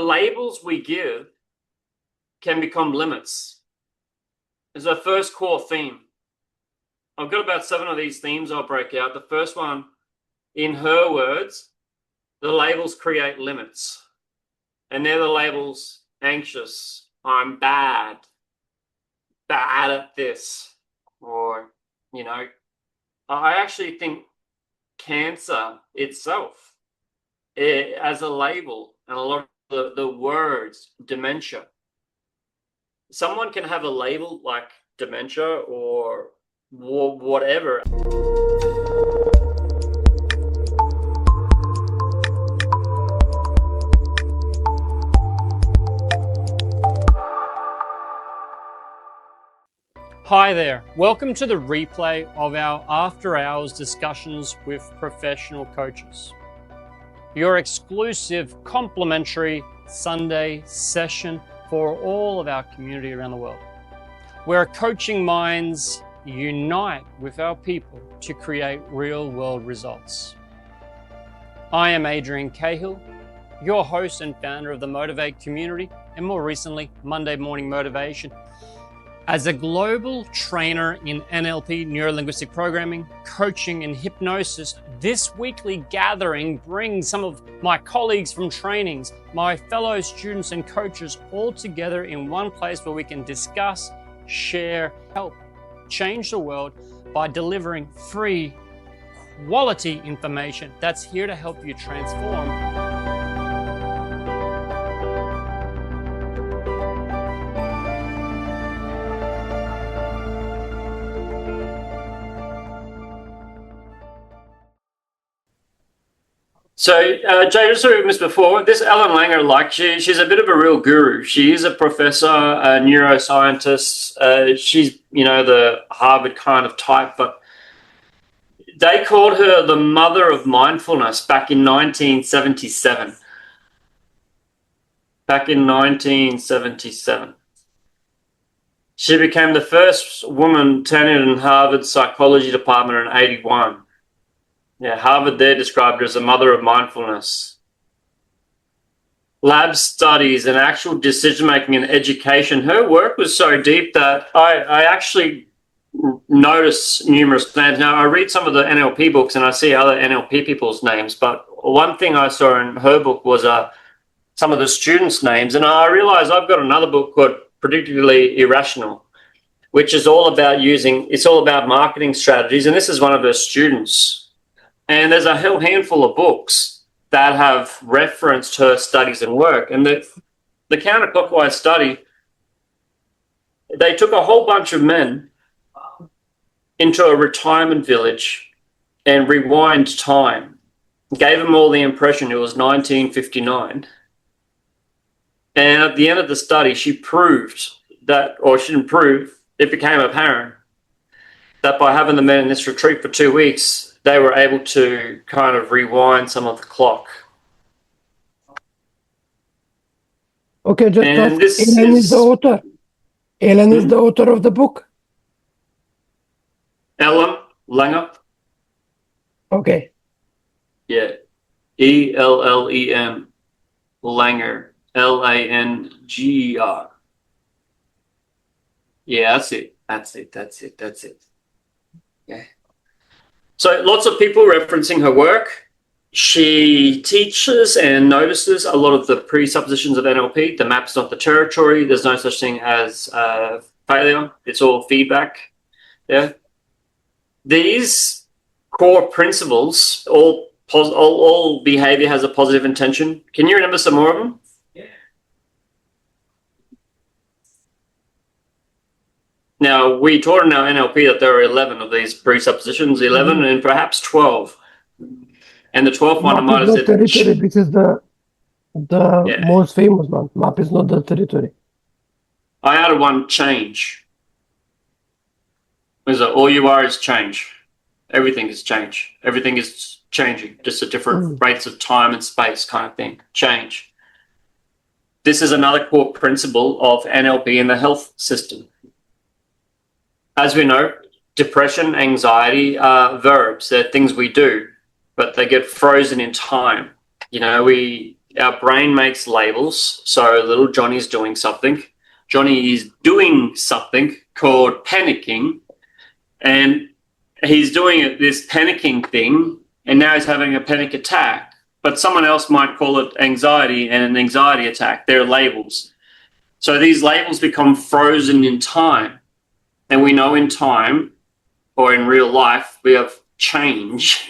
labels we give can become limits. Is our first core theme. I've got about 7 of these themes I'll break out. The first one, in her words, the labels create limits. And they're the labels: anxious, I'm bad at this. Or, I actually think cancer itself, as a label, and a lot of the words, dementia. Someone can have a label like dementia or whatever. Hi there, welcome to the replay of our after hours discussions with professional coaches. Your exclusive complimentary Sunday session for all of our community around the world, where coaching minds unite with our people to create real world results. I am Adrian Cahill, your host and founder of the Motivate community, and more recently, Monday Morning Motivation. As a global trainer in NLP, neuro-linguistic programming, coaching, and hypnosis, this weekly gathering brings some of my colleagues from trainings, my fellow students and coaches all together in one place where we can discuss, share, help change the world by delivering free, quality information that's here to help you transform. So, Jay, just so we missed before, this Ellen Langer, she's a bit of a real guru. She is a professor, a neuroscientist. She's, the Harvard kind of type, but they called her the mother of mindfulness back in 1977. She became the first woman tenured in Harvard's psychology department in 1981. Yeah, Harvard there described her as the mother of mindfulness. Lab studies and actual decision-making and education. Her work was so deep that I actually notice numerous names. Now, I read some of the NLP books and I see other NLP people's names, but one thing I saw in her book was some of the students' names, and I realized I've got another book called Predictably Irrational, which is all about marketing strategies, and this is one of her students. And there's a whole handful of books that have referenced her studies and work. And the counterclockwise study, they took a whole bunch of men into a retirement village and rewind time, gave them all the impression it was 1959. And at the end of the study, she proved that, or she didn't prove, it became apparent that by having the men in this retreat for 2 weeks, they were able to kind of rewind some of the clock. Okay, just and Ellen is the author. Ellen is the author of the book. Ellen Langer. Okay. Yeah. ELLEN Langer. LANGER. Yeah, that's it. Yeah. So lots of people referencing her work. She teaches and notices a lot of the presuppositions of NLP. The map's not the territory. There's no such thing as failure. It's all feedback. Yeah. These core principles, all behavior has a positive intention. Can you remember some more of them? Yeah. Now, we taught in our NLP that there are 11 of these presuppositions, 11 and perhaps 12. And the 12th one I might have said... territory, because the most famous one. Map is not the territory. I added one, change. All you are is change. Everything is change. Everything is changing, just at different rates of time and space kind of thing. Change. This is another core principle of NLP in the health system. As we know, depression, anxiety are verbs. They're things we do, but they get frozen in time. our brain makes labels. So little Johnny's doing something. Johnny is doing something called panicking, and he's doing this panicking thing, and now he's having a panic attack. But someone else might call it anxiety and an anxiety attack. They're labels. So these labels become frozen in time. And we know in time, or in real life, we have change.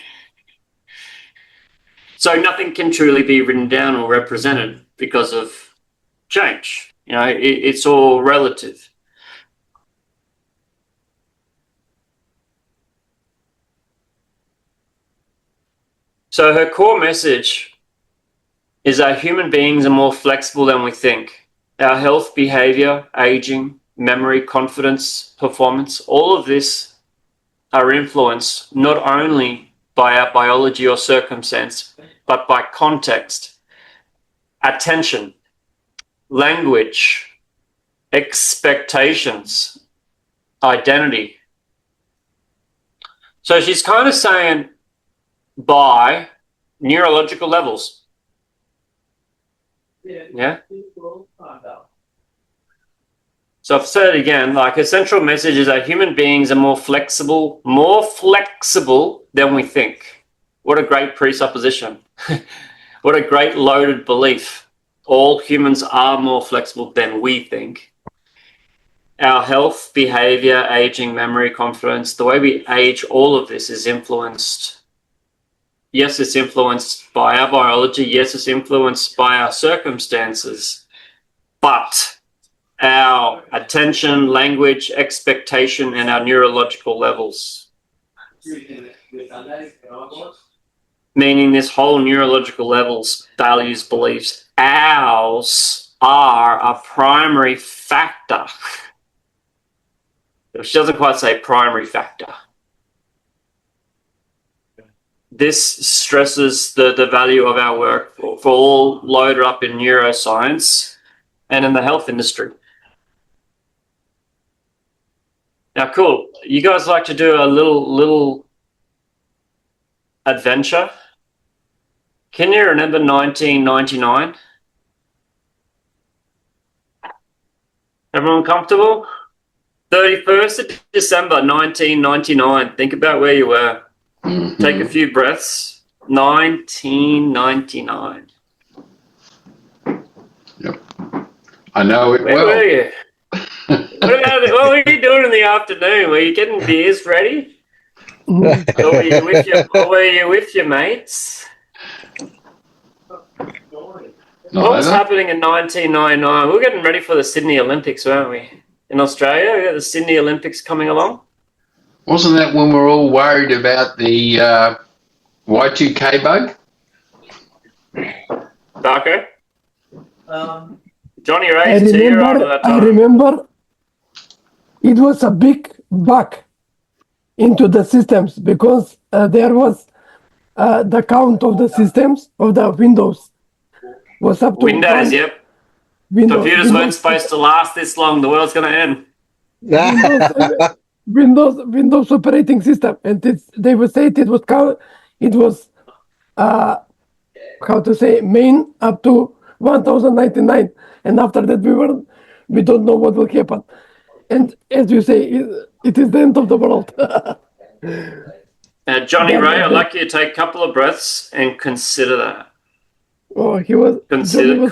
So nothing can truly be written down or represented because of change. You know, it's all relative. So her core message is that human beings are more flexible than we think. Our health, behavior, aging, memory, confidence, performance, all of this are influenced not only by our biology or circumstance, but by context, attention, language, expectations, identity. So she's kind of saying by neurological levels. Yeah? So I've said it again, like a central message is that human beings are more flexible than we think. What a great presupposition. What a great loaded belief. All humans are more flexible than we think. Our health, behavior, aging, memory, confidence, the way we age, all of this is influenced. Yes, it's influenced by our biology. Yes, it's influenced by our circumstances. But our attention, language, expectation, and our neurological levels. Meaning this whole neurological levels, values, beliefs, ours are a primary factor. She doesn't quite say primary factor. This stresses the value of our work for all loaded up in neuroscience and in the health industry. Now, cool. You guys like to do a little adventure? Can you remember 1999? Everyone comfortable? 31st of December 1999. Think about where you were. Take a few breaths. 1999. Yep. I know it Where well. were you? What were you doing in the afternoon? Were you getting beers ready? Or were you with your mates? What was happening in 1999? We were getting ready for the Sydney Olympics, weren't we? In Australia, we got the Sydney Olympics coming along. Wasn't that when we were all worried about the Y2K bug? Darko? Johnny Ray's I remember it was a big bug into the systems because there was the count of the systems of the Windows was up to Windows, yep. Computers weren't supposed to last this long. The world's going to end. Windows operating system, and they would say it was how to say main up to 1099, and after that we don't know what will happen, and as you say, it is the end of the world. Johnny Ray, I'd like you to take a couple of breaths and consider that. Oh, he was consider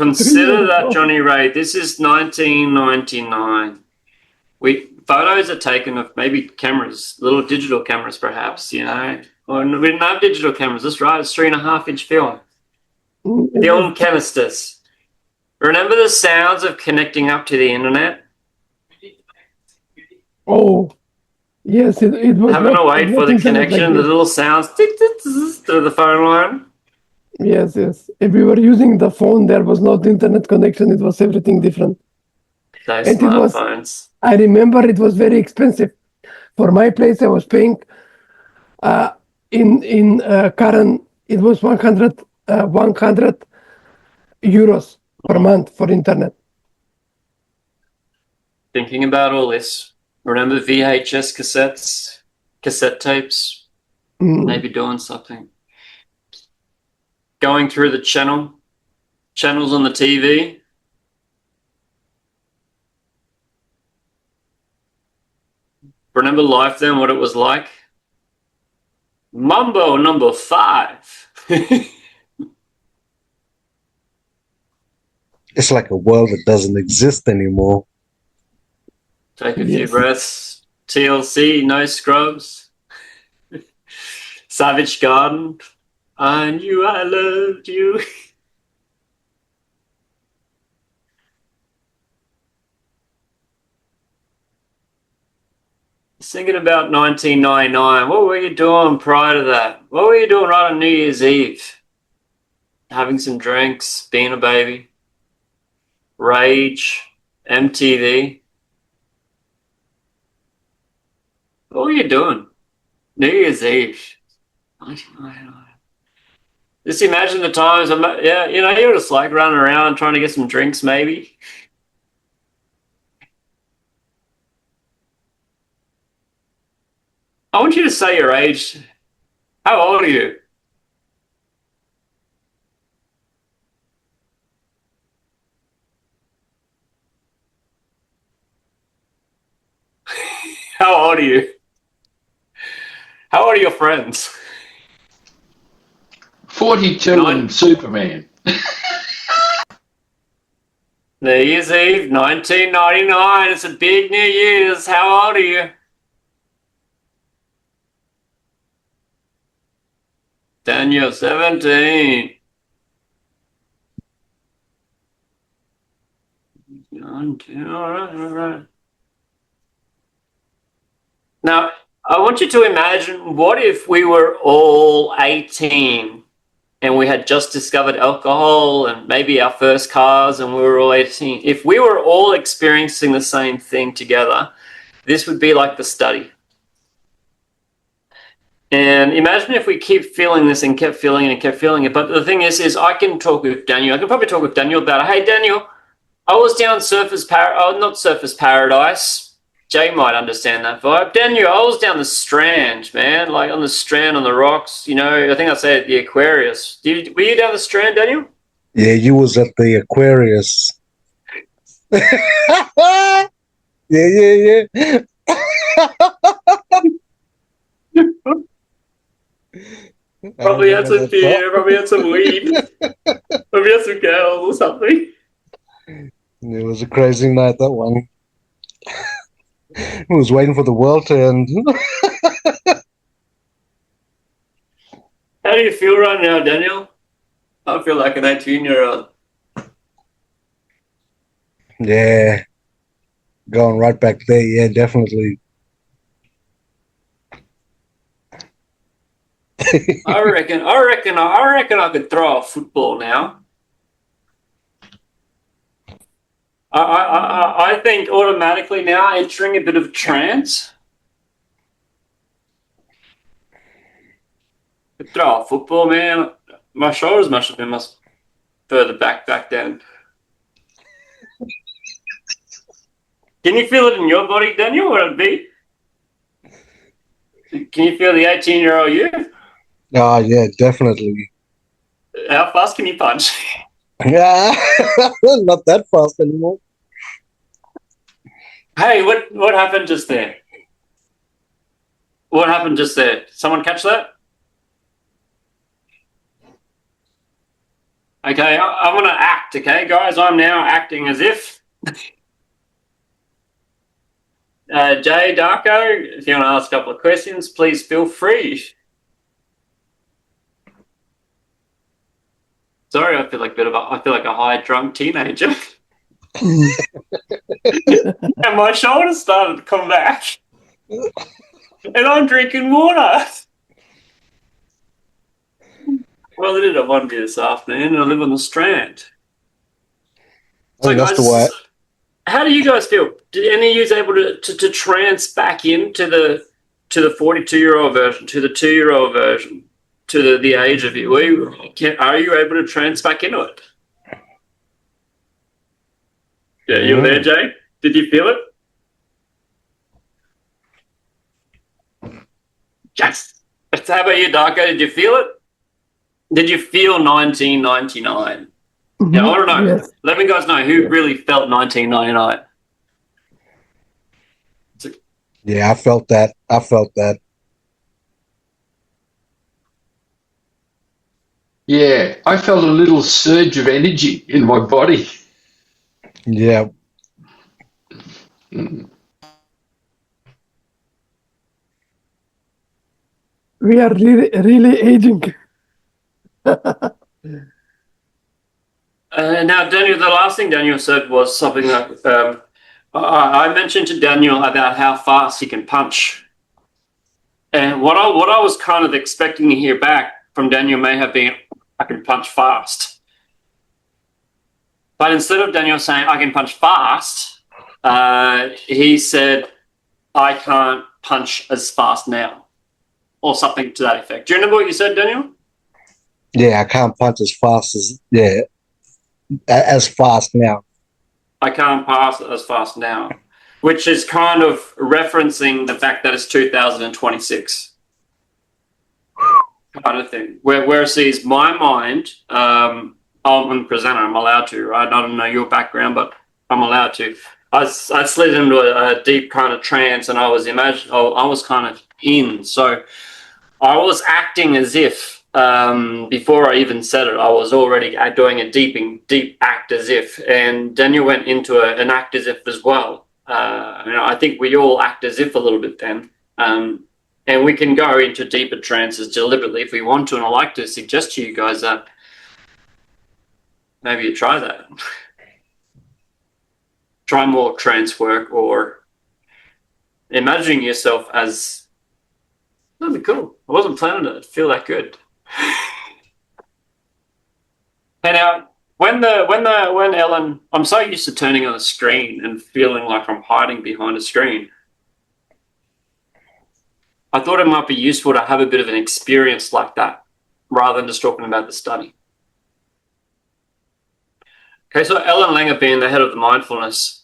that, Johnny Ray. This is 1999. Photos are taken of maybe cameras, little digital cameras, perhaps. You know, or we didn't have digital cameras. That's right. It's 3.5-inch film. Film canisters. Remember the sounds of connecting up to the internet? Oh, yes, it was having to wait for the connection, the little sounds through the phone line. Yes. If we were using the phone, there was not internet connection. It was everything different. Those smartphones. I remember it was very expensive. For my place, I was paying in current. It was 100 euros per month for internet. Thinking about all this, remember VHS cassettes, cassette tapes? Maybe doing something. Going through the channel, channels on the TV. Remember life then, what it was like? Mambo number 5. It's like a world that doesn't exist anymore. Take a few Yes. breaths. TLC, No Scrubs. Savage Garden. I knew I loved you. Thinking about 1999. What were you doing prior to that? What were you doing right on New Year's Eve? Having some drinks, being a baby. Rage, MTV. What were you doing? New Year's Eve. 1999. Just imagine the times. Yeah, you know, you're just like running around trying to get some drinks, maybe. I want you to say your age. How old are you? How old are you? How old are your friends? 42 and Superman. New Year's Eve, 1999. It's a big New Year's. How old are you? Daniel, 17. All right. Now, I want you to imagine, what if we were all 18 and we had just discovered alcohol and maybe our first cars and we were all 18? If we were all experiencing the same thing together, this would be like the study. And imagine if we keep feeling this and kept feeling it and kept feeling it. But the thing is I can talk with Daniel. I can probably talk with Daniel about it. Hey, Daniel, I was down not Surface Paradise. Jay might understand that vibe. Daniel, I was down the Strand, man, like on the Strand on the rocks. You know, I think I said the Aquarius. Were you down the Strand, Daniel? Yeah, you was at the Aquarius. Yeah. Probably had some beer, probably had some weed, probably had some girls or something. It was a crazy night, that one. I was waiting for the world to end. How do you feel right now, Daniel? I feel like an 18-year-old. Yeah. Going right back there, yeah, definitely. I reckon I could throw a football now. I think automatically now entering a bit of trance. Could throw a football, man. My shoulders must have been further back then. Can you feel it in your body, Daniel? What it be? Can you feel the 18-year-old you? Oh, yeah, definitely. How fast can you punch? Yeah, not that fast anymore. Hey, what happened just there? What happened just there? Someone catch that? Okay, I'm going to act, okay, guys? I'm now acting as if. Jay, Darko, if you want to ask a couple of questions, please feel free. Sorry, I feel like a high drunk teenager. And my shoulders started to come back. And I'm drinking water. Well, I did have one beer this afternoon and I live on the Strand. So That's guys, the way. how do you guys feel? Did any of you able to trance back into the 42-year-old version, to the 2-year-old version, to the age of you? Are you able to trance back into it? Yeah, you were there, Jay? Did you feel it? Yes. How about you, Darko? Did you feel it? Did you feel 1999? Yeah, I want to know. Yes. Let me guys know who really felt 1999. Yeah, I felt that. I felt that. Yeah, I felt a little surge of energy in my body. Yeah. We are really aging. Now, Daniel, the last thing Daniel said was something that I mentioned to Daniel about how fast he can punch. And what I was kind of expecting to hear back from Daniel may have been, I can punch fast. But instead of Daniel saying, I can punch fast, he said, I can't punch as fast now, or something to that effect. Do you remember what you said, Daniel? Yeah, I can't punch as fast as fast now. I can't pass as fast now, which is kind of referencing the fact that it's 2026 kind of thing. Whereas my mind, I'm a presenter, I'm allowed to, right? I don't know your background, but I'm allowed to. I slid into a deep kind of trance, and I was kind of in. So I was acting as if before I even said it, I was already doing a deep act as if, and Daniel went into an act as if as well. I think we all act as if a little bit then, and we can go into deeper trances deliberately if we want to. And I like to suggest to you guys that maybe you try that. Try more trance work, or imagining yourself as. That'd be cool. I wasn't planning to feel that good. And now, when Ellen, I'm so used to turning on a screen and feeling like I'm hiding behind a screen. I thought it might be useful to have a bit of an experience like that, rather than just talking about the study. Okay, so Ellen Langer, being the head of the mindfulness,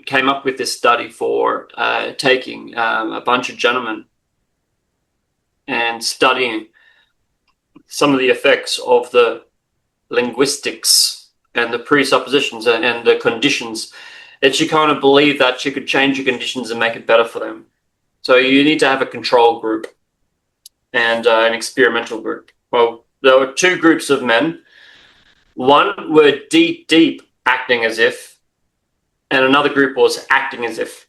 came up with this study for taking a bunch of gentlemen and studying some of the effects of the linguistics and the presuppositions and the conditions. And she kind of believed that she could change the conditions and make it better for them. So you need to have a control group and an experimental group. Well, there were two groups of men. One were deep acting as if, and another group was acting as if.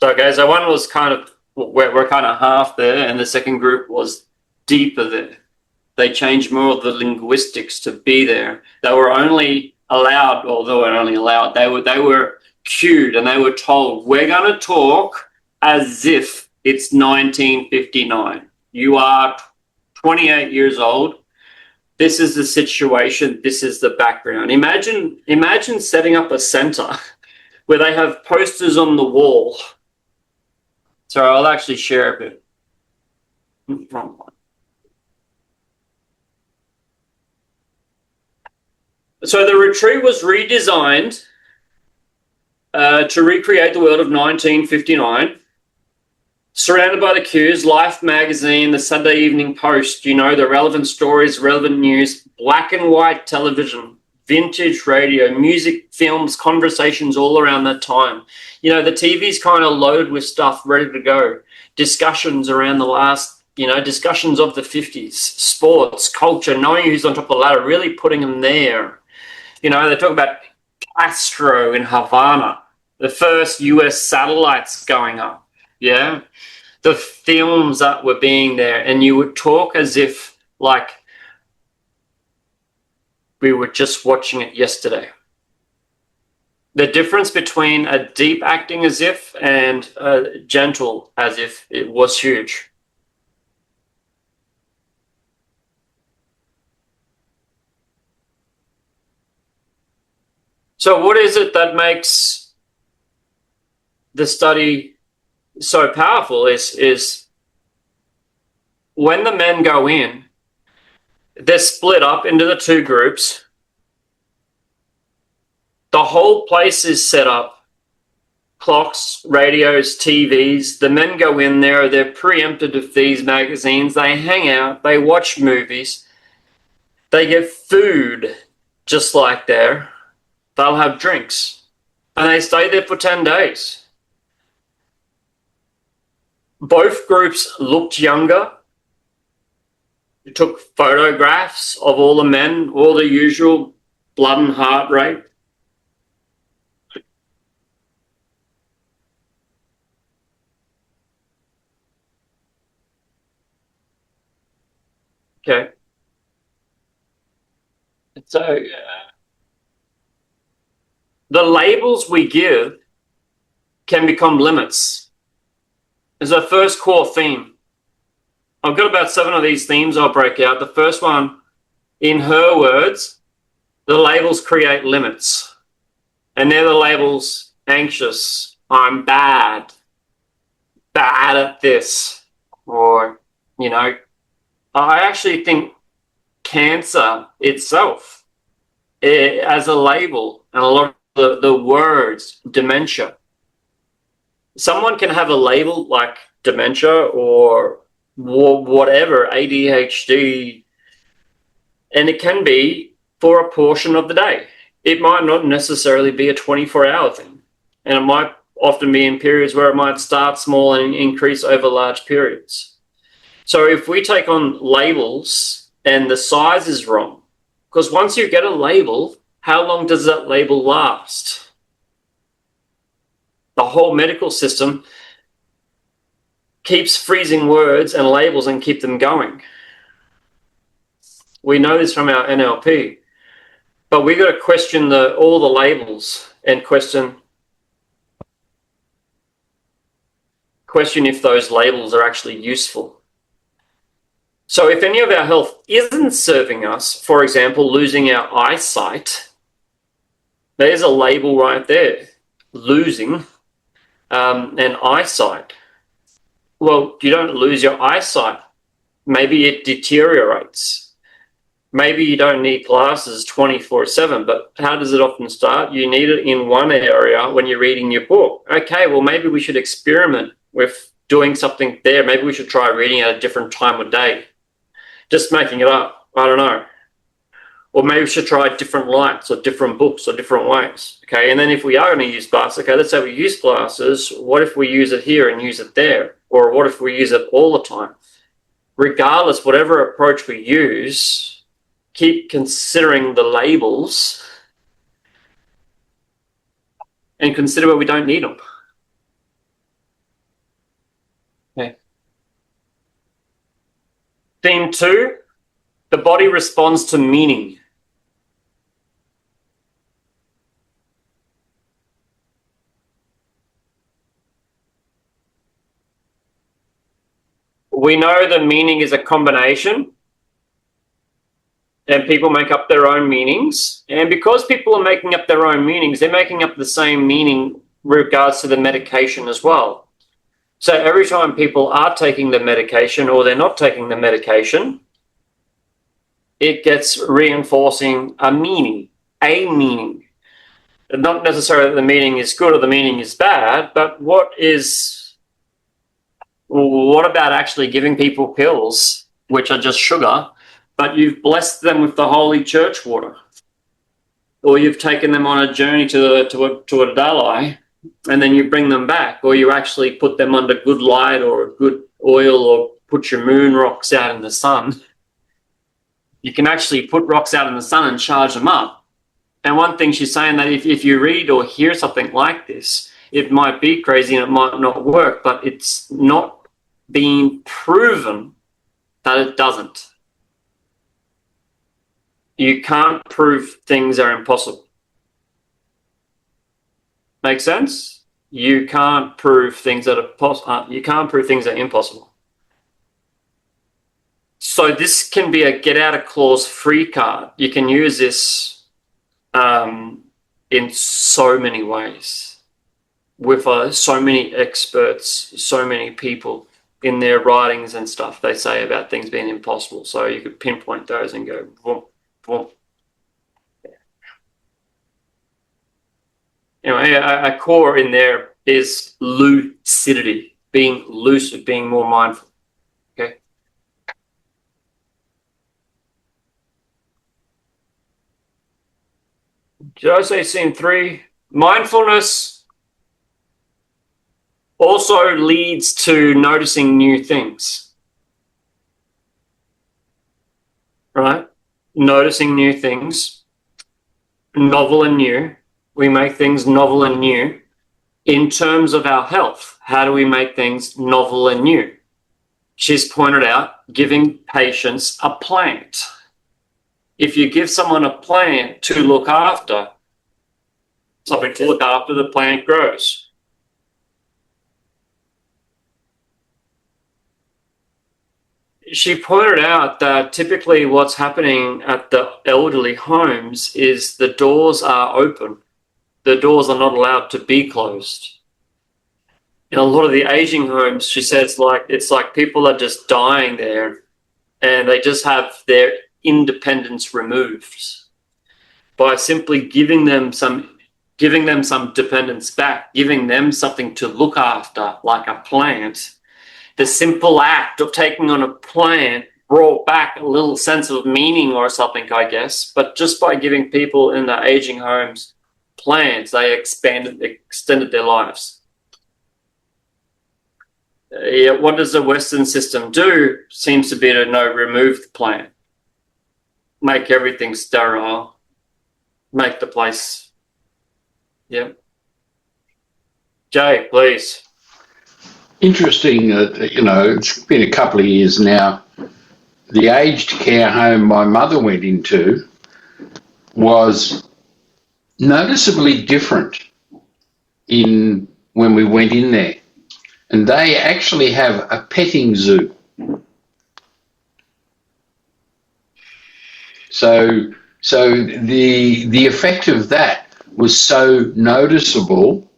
So, okay, so one was kind of, we're kind of half there, and the second group was deeper there. They changed more of the linguistics to be there. They were only allowed, although they were only allowed, they were cued and they were told, we're going to talk as if it's 1959. You are 28 years old. This is the situation. This is the background. Imagine setting up a center where they have posters on the wall. So I'll actually share a bit. Wrong one. So the retreat was redesigned to recreate the world of 1959. Surrounded by the cues, Life magazine, the Sunday Evening Post, the relevant stories, relevant news, black and white television, vintage radio, music, films, conversations all around that time. The TV's kind of loaded with stuff ready to go. Discussions around the last, discussions of the 50s, sports, culture, knowing who's on top of the ladder, really putting them there. They talk about Castro in Havana, the first US satellites going up. Yeah. The films that were being there, and you would talk as if like we were just watching it yesterday. The difference between a deep acting as if and a gentle as if, it was huge. So what is it that makes the study so powerful is when the men go in, they're split up into the two groups. The whole place is set up. Clocks, radios, TVs. The men go in there, they're preempted of these magazines. They hang out, they watch movies. They get food just like there, they'll have drinks. And they stay there for 10 days. Both groups looked younger. We took photographs of all the men, all the usual blood and heart rate. Okay. So the labels we give can become limits. Is our first core theme. I've got about 7 of these themes I'll break out. The first one, in her words, the labels create limits. And they're the labels: anxious, I'm bad at this, or, you know, I actually think cancer itself as a label, and a lot of the words, dementia. Someone can have a label like dementia or whatever, ADHD, and it can be for a portion of the day. It might not necessarily be a 24-hour thing, and it might often be in periods where it might start small and increase over large periods. So if we take on labels and the size is wrong, because once you get a label, how long does that label last? The whole medical system keeps freezing words and labels and keep them going. We know this from our NLP, but we got to question all the labels and question if those labels are actually useful. So if any of our health isn't serving us, for example, losing our eyesight, there's a label right there, losing an eyesight. Well, you don't lose your eyesight. Maybe it deteriorates. Maybe you don't need glasses 24/7, but how does it often start? You need it in one area when you're reading your book. Okay, well, maybe we should experiment with doing something there. Maybe we should try reading at a different time of day. Just making it up. I don't know. Or maybe we should try different lights or different books or different ways. Okay, and then if we are going to use glasses, okay, let's say we use glasses. What if we use it here and use it there? Or what if we use it all the time? Regardless, whatever approach we use, keep considering the labels and consider where we don't need them. Okay. Theme 2, the body responds to meaning. We know the meaning is a combination, and people make up their own meanings. And because people are making up their own meanings, they're making up the same meaning regards to the medication as well. So every time people are taking the medication or they're not taking the medication, it gets reinforcing a meaning. Not necessarily that the meaning is good or the meaning is bad, but what about actually giving people pills, which are just sugar, but you've blessed them with the holy church water? Or you've taken them on a journey to a Dalai, and then you bring them back, or you actually put them under good light or a good oil, or put your moon rocks out in the sun. You can actually put rocks out in the sun and charge them up. And one thing she's saying, that if you read or hear something like this, it might be crazy and it might not work, but it's not being proven that it doesn't. You can't prove things are impossible. Make sense? You can't prove things that are you can't prove things that are impossible. So this can be a get out of clause free card. You can use this in so many ways with so many experts, so many people in their writings and stuff. They say about things being impossible. So you could pinpoint those and go, boom, boom. Anyway, a core in there is lucidity, being lucid, being more mindful. Okay. Did I say scene 3? Mindfulness also leads to noticing new things, right? Noticing new things, novel and new. We make things novel and new. In terms of our health, how do we make things novel and new? She's pointed out giving patients a plant. If you give someone a plant to look after, something to look after, the plant grows. She pointed out that typically what's happening at the elderly homes is the doors are open. The doors are not allowed to be closed. In a lot of the aging homes, she says, it's like people are just dying there and they just have their independence removed. By simply giving them some dependence back, giving them something to look after, like a plant. The simple act of taking on a plant brought back a little sense of meaning or something, I guess. But just by giving people in the aging homes plants, they extended their lives. What does the Western system do? Seems to be to remove the plant, make everything sterile, make the place. Yep. Jay, please. Interesting that, it's been a couple of years now. The aged care home my mother went into was noticeably different when we went in there. And they actually have a petting zoo. So the effect of that was so noticeable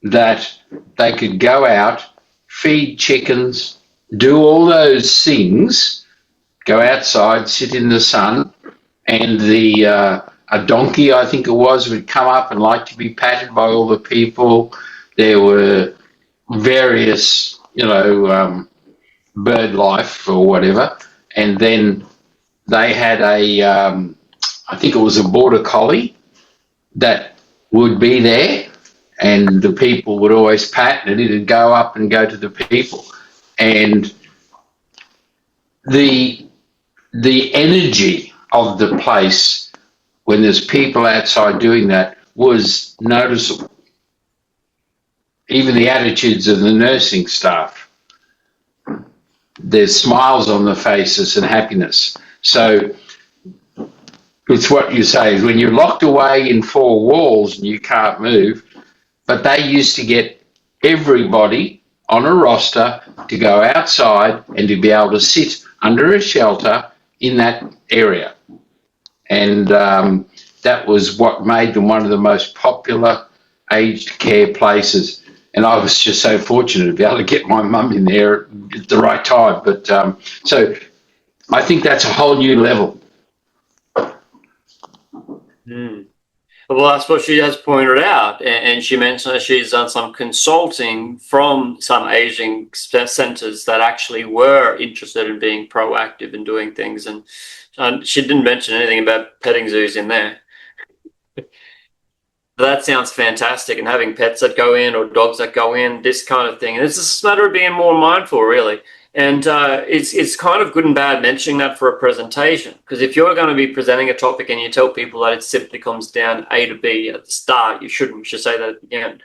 that they could go out, feed chickens, do all those things, go outside, sit in the sun, and a donkey, I think it was, would come up and like to be patted by all the people. There were various, bird life or whatever, and then they had I think it was a border collie that would be there, and the people would always pat, and it'd go up and go to the people, and the energy of the place when there's people outside doing that was noticeable. Even the attitudes of the nursing staff, there's smiles on the faces and happiness. So it's what you say, is when you're locked away in 4 walls and you can't move, but they used to get everybody on a roster to go outside and to be able to sit under a shelter in that area. And that was what made them one of the most popular aged care places. And I was just so fortunate to be able to get my mum in there at the right time. But so I think that's a whole new level. Well, that's what she has pointed out. And she mentioned that she's done some consulting from some aging centres that actually were interested in being proactive and doing things. And she didn't mention anything about petting zoos in there. That sounds fantastic, and having pets that go in or dogs that go in, this kind of thing. And it's just a matter of being more mindful, really. And it's kind of good and bad mentioning that for a presentation, because if you're going to be presenting a topic and you tell people that it simply comes down A to B at the start, you shouldn't. You should say that at the end.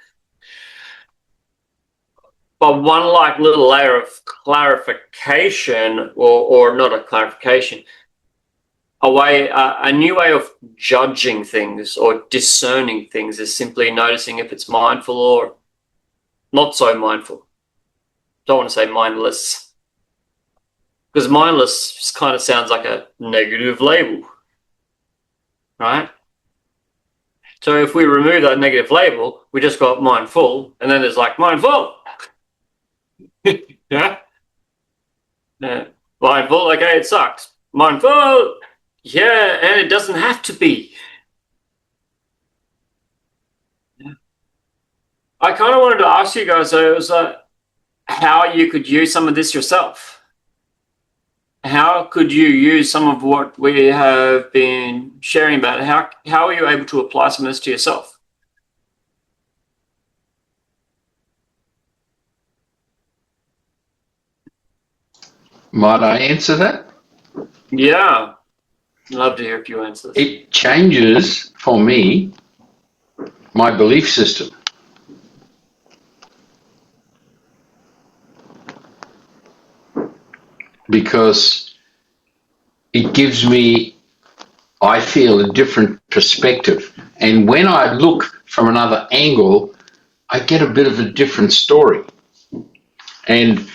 But one little layer of clarification, or not a clarification, a new way of judging things or discerning things is simply noticing if it's mindful or not so mindful. Don't want to say mindless, because mindless kind of sounds like a negative label, right? So if we remove that negative label, we just got mindful, and then there's mindful. Yeah. Mindful, okay, it sucks. Mindful. Yeah, and it doesn't have to be. Yeah. I kind of wanted to ask you guys, though, how you could use some of this yourself. how could you use some of what we have been sharing about? How are you able to apply some of this to yourself? Might I answer that? Yeah, love to hear a few answers. It changes for me my belief system. Because it gives me, I feel, a different perspective. And when I look from another angle, I get a bit of a different story. And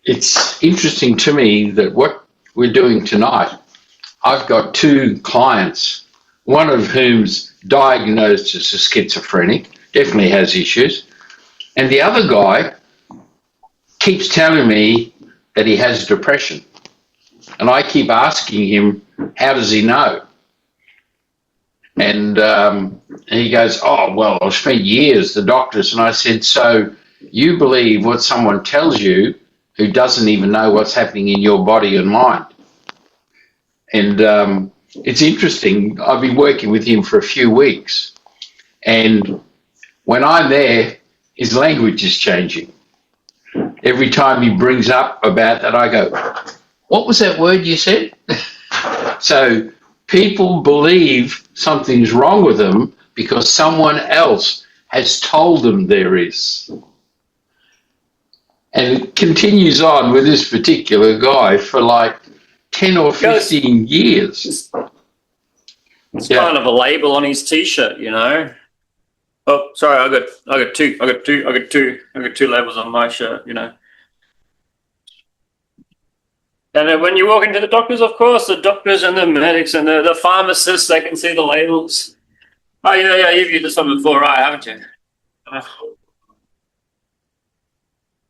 it's interesting to me that what we're doing tonight, I've got two clients, one of whom's diagnosed as a schizophrenic, definitely has issues, and the other guy keeps telling me that he has depression. And I keep asking him, how does he know? And he goes, oh, well, I've spent years, the doctors. And I said, so you believe what someone tells you who doesn't even know what's happening in your body and mind? And it's interesting. I've been working with him for a few weeks. And when I'm there, his language is changing. Every time he brings up about that, I go, what was that word you said? So people believe something's wrong with them because someone else has told them there is. And it continues on with this particular guy for like 10 or 15 years. It's kind of a label on his t-shirt, you know. Oh, sorry, I got two labels on my shirt, you know. And then when you walk into the doctors, of course, the doctors and the medics and the pharmacists, they can see the labels. Oh, yeah, you've used this one before, right, haven't you?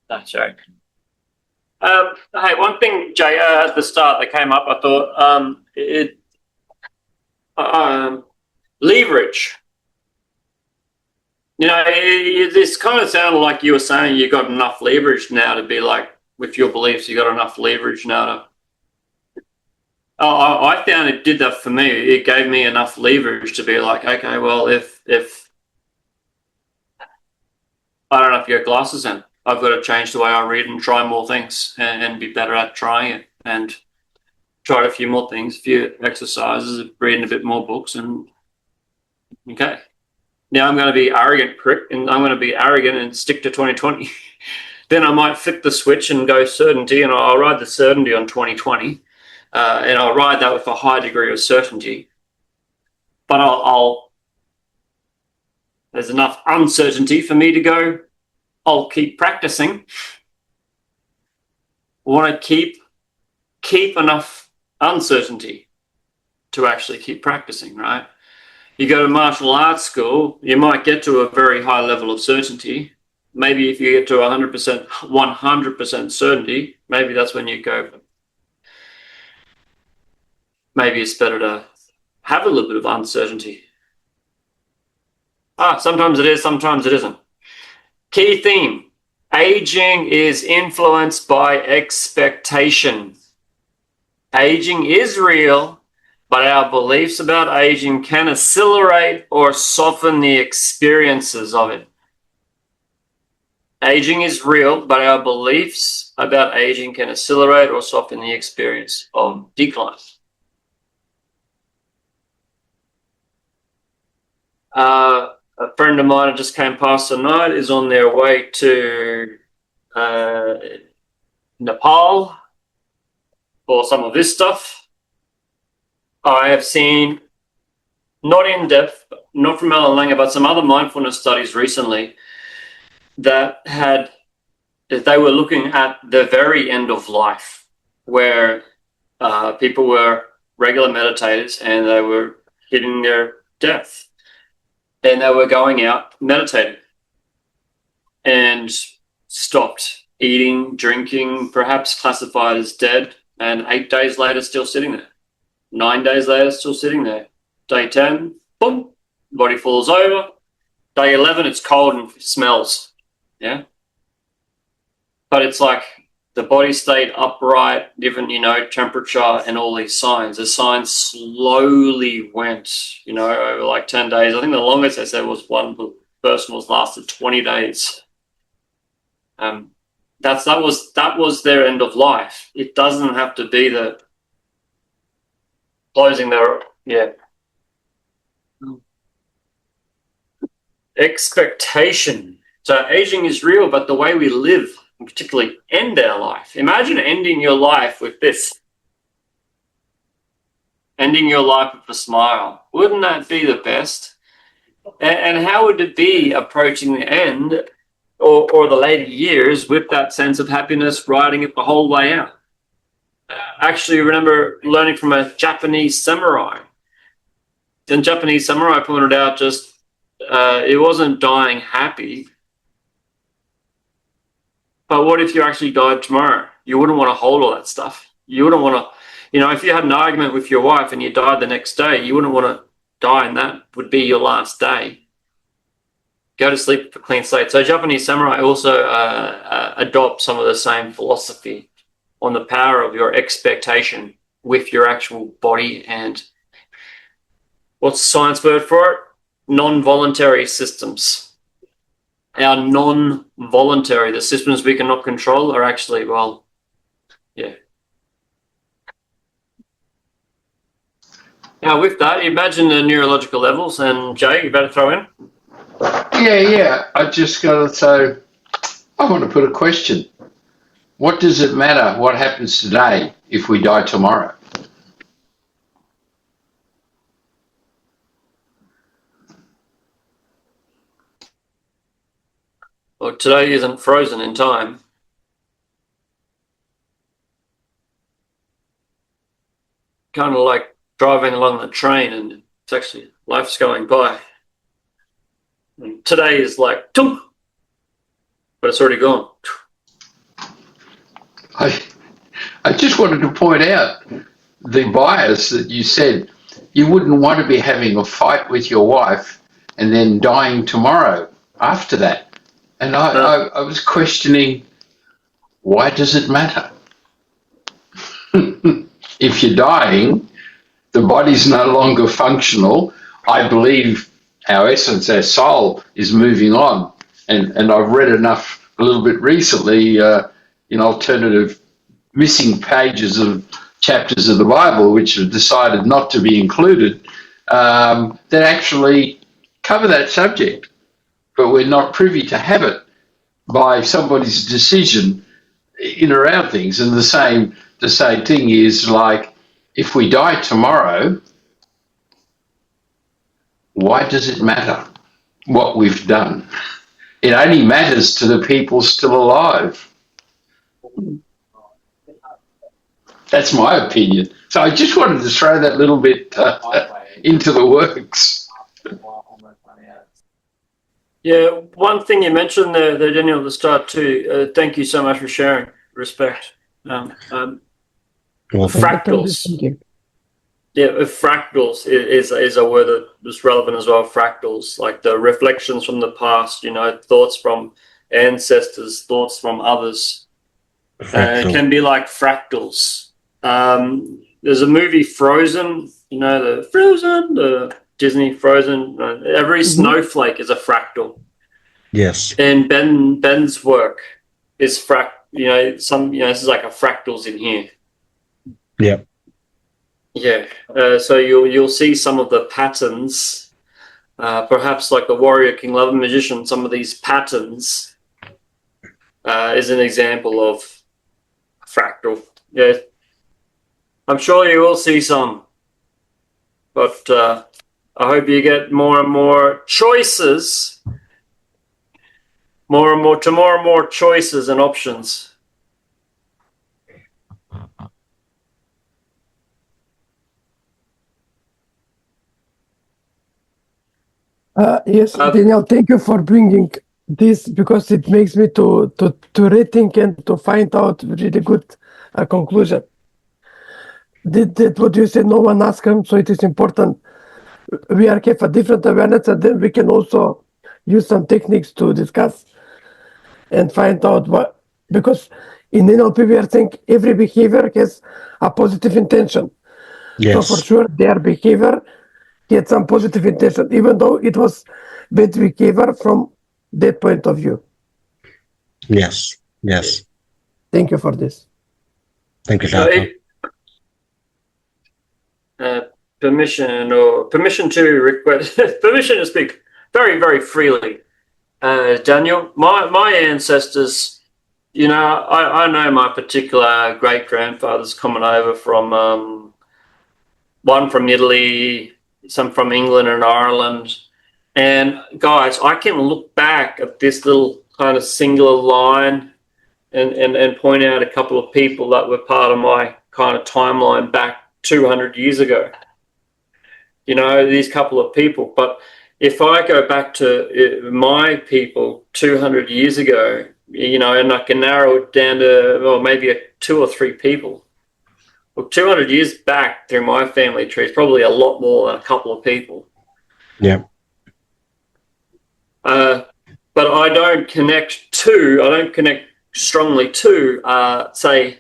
That's right. Hey, one thing, Jay, at the start that came up, I thought leverage. You know, this kind of sounded like you were saying you got enough leverage now to be like, with your beliefs, you got enough leverage now to. Oh, I found it did that for me. It gave me enough leverage to be like, okay, well, if I don't know if you got glasses in, I've got to change the way I read and try more things and be better at trying it and try a few more things, a few exercises, reading a bit more books, and okay. Now I'm going to be arrogant prick, and I'm going to be arrogant and stick to 2020. Then I might flip the switch and go certainty, and I'll ride the certainty on 2020, and I'll ride that with a high degree of certainty. But there's enough uncertainty for me to go, I'll keep practicing. I want to keep enough uncertainty to actually keep practicing, right? You go to martial arts school, you might get to a very high level of certainty. Maybe if you get to 100% certainty, maybe that's when you go. Maybe it's better to have a little bit of uncertainty. Sometimes it is, sometimes it isn't. Key theme: aging is influenced by expectation. Aging is real, but our beliefs about aging can accelerate or soften the experiences of it. Aging is real, but our beliefs about aging can accelerate or soften the experience of decline. A friend of mine that just came past tonight is on their way to Nepal for some of this stuff. I have seen, not in depth, not from Alan Langer, but some other mindfulness studies recently that they were looking at the very end of life, where people were regular meditators and they were hitting their death. And they were going out meditating and stopped eating, drinking, perhaps classified as dead, and 8 days later still sitting there. 9 days later still sitting there. Day 10, boom, body falls over. Day 11, it's cold and smells. Yeah. But it's like the body stayed upright, different, temperature and all these signs. The signs slowly went, over like 10 days. I think the longest they said was one person was lasted 20 days. That was their end of life. It doesn't have to be the closing their, expectation. So aging is real, but the way we live, and particularly end our life. Imagine ending your life with this. Ending your life with a smile. Wouldn't that be the best? And how would it be approaching the end or the later years with that sense of happiness, riding it the whole way out? Actually, remember learning from a Japanese samurai. The Japanese samurai pointed out it wasn't dying happy. But what if you actually died tomorrow? You wouldn't want to hold all that stuff. You wouldn't want to, if you had an argument with your wife and you died the next day, you wouldn't want to die and that would be your last day. Go to sleep with a clean slate. So Japanese samurai also adopt some of the same philosophy on the power of your expectation with your actual body and what's the science word for it? Non-voluntary systems. Our non-voluntary, the systems we cannot control are actually, Now with that, imagine the neurological levels, and Jay, you better throw in. Yeah. I just got to say, I want to put a question. What does it matter what happens today if we die tomorrow? Well, today isn't frozen in time. Kind of like driving along the train and it's actually life's going by. And today is like, tunk, but it's already gone. I just wanted to point out the bias that you said. You wouldn't want to be having a fight with your wife and then dying tomorrow after that. And I was questioning, why does it matter? If you're dying, the body's no longer functional. I believe our essence, our soul, is moving on. And I've read enough a little bit recently in alternative missing pages of chapters of the Bible, which have decided not to be included, that actually cover that subject. But we're not privy to have it by somebody's decision in around things. And the same thing is like, if we die tomorrow, why does it matter what we've done? It only matters to the people still alive. That's my opinion. So I just wanted to throw that little bit into the works. Yeah, one thing you mentioned there, Daniel, at the start too. Thank you so much for sharing. Respect. Fractals. Yeah, fractals is a word that is relevant as well. Fractals, like the reflections from the past, thoughts from ancestors, thoughts from others. It can be like fractals. There's a movie Frozen, the Disney Frozen. Every snowflake is a fractal. Yes. And Ben's work is this is like a fractals in here. Yep. Yeah. So you'll see some of the patterns, perhaps like the warrior, king, lover, magician. Some of these patterns is an example of fractal. Yeah. I'm sure you will see some, but I hope you get more and more choices, more and more choices and options. Yes, Daniel, thank you for bringing this, because it makes me to rethink and to find out really good conclusion. That what you said, no one asked him, so it is important we have a different awareness, and then we can also use some techniques to discuss and find out what, because in NLP we think every behavior has a positive intention. So for Yes. sure their behavior had some positive intention, even though it was bad behavior from that point of view. Yes. Yes. Thank you for this. Thank you, So Doctor. permission to request permission to speak very, very freely. Daniel, my ancestors, you know, I know my particular great grandfather's coming over from one from Italy, some from England and Ireland. And guys, I can look back at this little kind of singular line and point out a couple of people that were part of my kind of timeline back 200 years ago. You know, these couple of people. But if I go back to my people 200 years ago, you know, and I can narrow it down to, well, maybe 2 or 3 people. Well, 200 years back through my family tree is probably a lot more than a couple of people. Yeah. But I don't connect strongly to, say,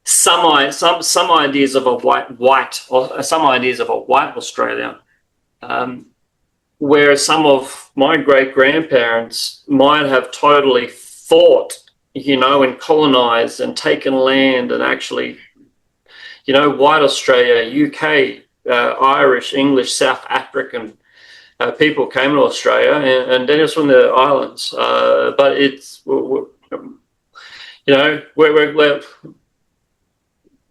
some ideas of a white or some ideas of a white Australia, whereas some of my great grandparents might have totally thought, you know, and colonized and taken land and actually, you know, white Australia, UK, Irish, English, South African people came to Australia, and then it's from the islands. But it's, you know, we're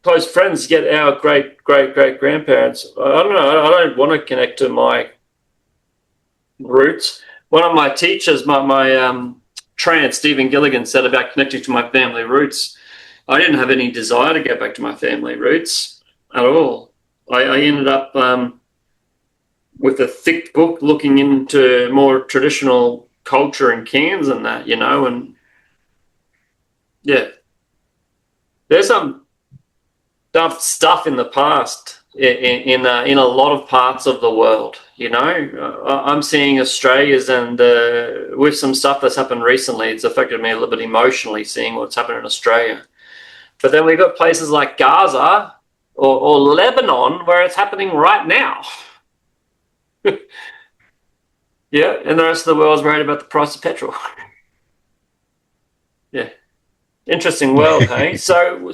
close friends get our great grandparents. I don't know. I don't want to connect to my roots. One of my teachers, my trance, Stephen Gilligan, said about connecting to my family roots. I didn't have any desire to get back to my family roots at all. I ended up with a thick book looking into more traditional culture in Cairns and that, you know, and yeah, there's some stuff in the past in a lot of parts of the world, you know. I'm seeing Australia's and with some stuff that's happened recently, it's affected me a little bit emotionally seeing what's happened in Australia. But then we've got places like Gaza or Lebanon where it's happening right now. Yeah, and the rest of the world's worried about the price of petrol. Yeah. Interesting world, hey? So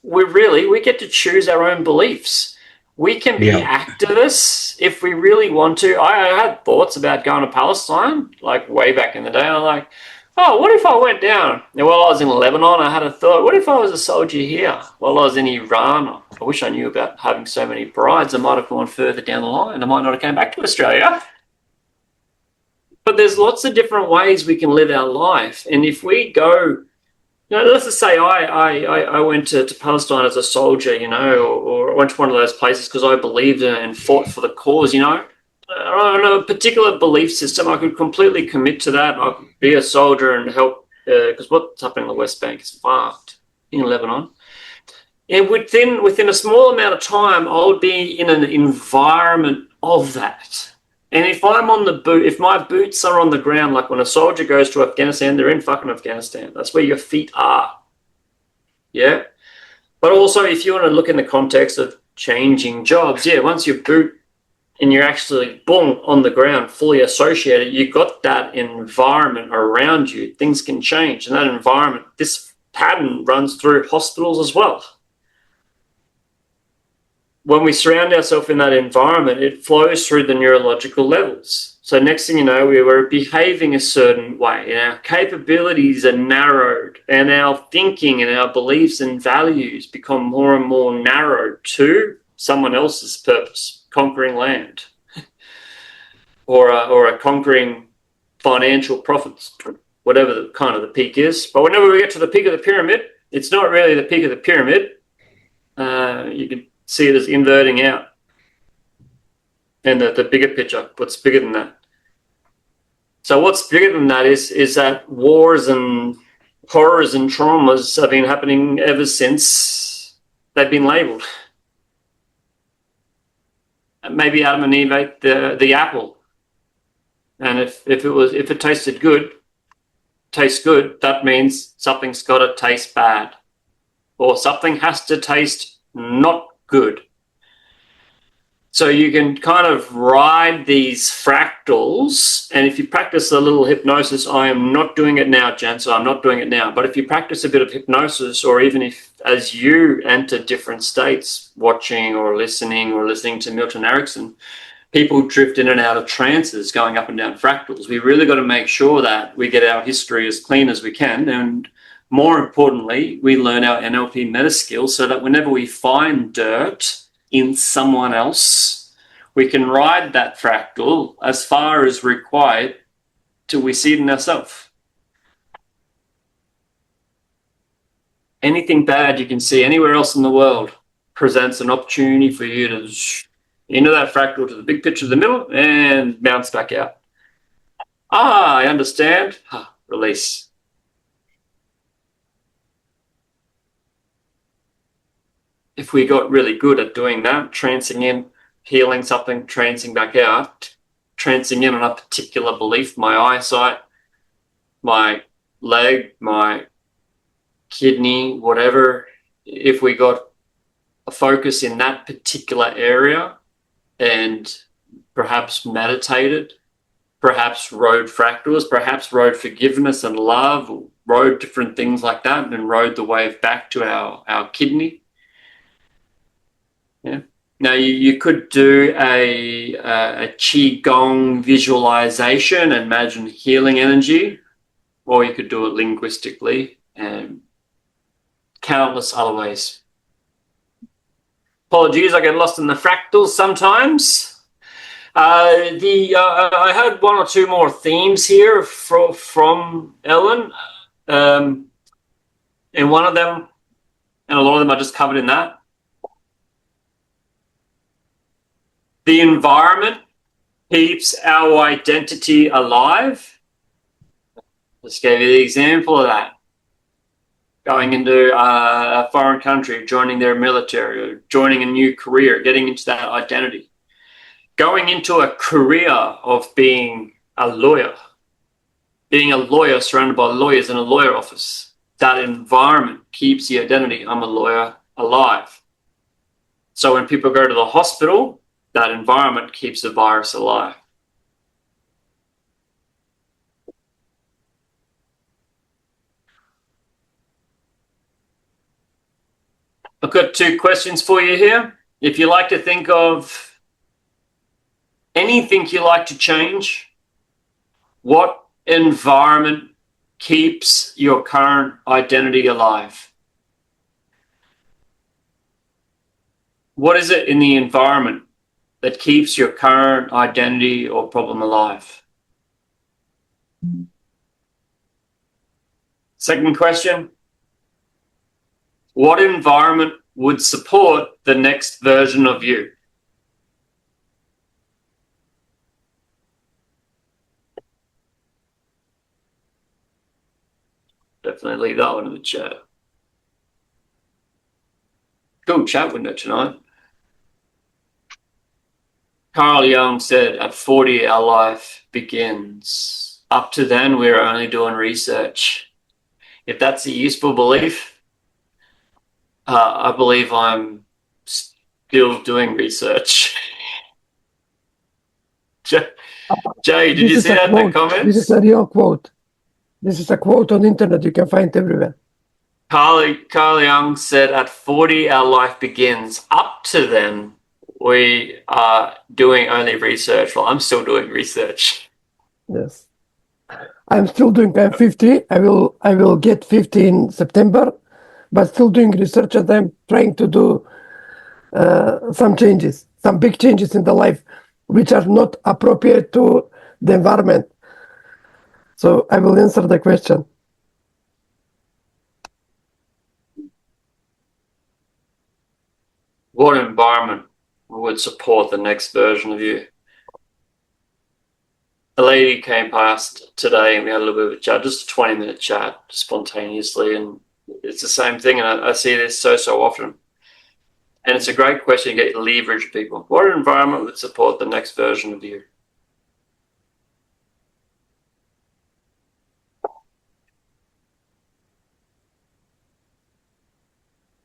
we get to choose our own beliefs. We can be activists if we really want to. I had thoughts about going to Palestine, like way back in the day. I'm like, oh, what if I went down? And while I was in Lebanon, I had a thought, what if I was a soldier here? While I was in Iran, I wish I knew about having so many brides. I might have gone further down the line. I might not have came back to Australia. But there's lots of different ways we can live our life. And if we go, you know, let's just say I went to Palestine as a soldier, you know, or went to one of those places because I believed in it and fought for the cause, you know. On a particular belief system, I could completely commit to that. I could be a soldier and help, because what's happening in the West Bank is fucked in Lebanon. And within a small amount of time, I would be in an environment of that. And if I'm on the boot, if my boots are on the ground, like when a soldier goes to Afghanistan, they're in fucking Afghanistan. That's where your feet are. Yeah. But also, if you want to look in the context of changing jobs, yeah, once you boot and you're actually, boom, on the ground, fully associated, you've got that environment around you. Things can change. And that environment, this pattern runs through hospitals as well. When we surround ourselves in that environment, it flows through the neurological levels. So next thing you know, we're behaving a certain way and our capabilities are narrowed and our thinking and our beliefs and values become more and more narrowed to someone else's purpose, conquering land or a conquering financial profits, whatever the kind of the peak is. But whenever we get to the peak of the pyramid, it's not really the peak of the pyramid. You can see it as inverting out. And the bigger picture, what's bigger than that? So what's bigger than that is that wars and horrors and traumas have been happening ever since they've been labelled. Maybe Adam and Eve ate the apple. And if it tasted good, taste good, that means something's got to taste bad, or something has to taste not good. So you can kind of ride these fractals, and if you practice a little hypnosis, I am not doing it now, Jen, so I'm not doing it now. But if you practice a bit of hypnosis, or even if as you enter different states, watching or listening to Milton Erickson, people drift in and out of trances, going up and down fractals. We really got to make sure that we get our history as clean as we can, and more importantly, we learn our NLP meta skills so that whenever we find dirt in someone else, we can ride that fractal as far as required till we see it in ourselves. Anything bad you can see anywhere else in the world presents an opportunity for you to into that fractal to the big picture of the middle and bounce back out. I understand. Release. If we got really good at doing that, trancing in, healing something, trancing back out, trancing in on a particular belief, my eyesight, my leg, my kidney, whatever, if we got a focus in that particular area and perhaps meditated, perhaps rode fractals, perhaps rode forgiveness and love, rode different things like that, and rode the wave back to our kidney. Yeah. Now you could do a qigong visualization, imagine healing energy, or you could do it linguistically, and countless other ways. Apologies, I get lost in the fractals sometimes. I had one or two more themes here from Ellen, and one of them, and a lot of them I just covered in that. The environment keeps our identity alive. Just gave you the example of that. Going into a foreign country, joining their military, or joining a new career, getting into that identity. Going into a career of being a lawyer surrounded by lawyers in a lawyer office. That environment keeps the identity, I'm a lawyer, alive. So when people go to the hospital, that environment keeps the virus alive. I've got two questions for you here. If you like to think of anything you like to change, what environment keeps your current identity alive? What is it in the environment that keeps your current identity or problem alive? Second question, what environment would support the next version of you? Definitely leave that one in the chat. Cool chat window tonight. Carl Jung said, at 40, our life begins. Up to then, we're only doing research. If that's a useful belief, I believe I'm still doing research. Jay, did you see that in the comments? This is a real quote. This is a quote on the internet you can find everywhere. Carl Jung said, at 40, our life begins. Up to then, we are doing only research. Well, I'm still doing research. Yes. I'm still doing, I'm 50. I will get 50 in September, but still doing research, and I'm trying to do some changes, some big changes in the life, which are not appropriate to the environment. So I will answer the question. What environment would support the next version of you? A lady came past today and we had a little bit of a chat, just a 20-minute chat spontaneously, and it's the same thing, and I see this so often. And it's a great question to get leverage people. What environment would support the next version of you?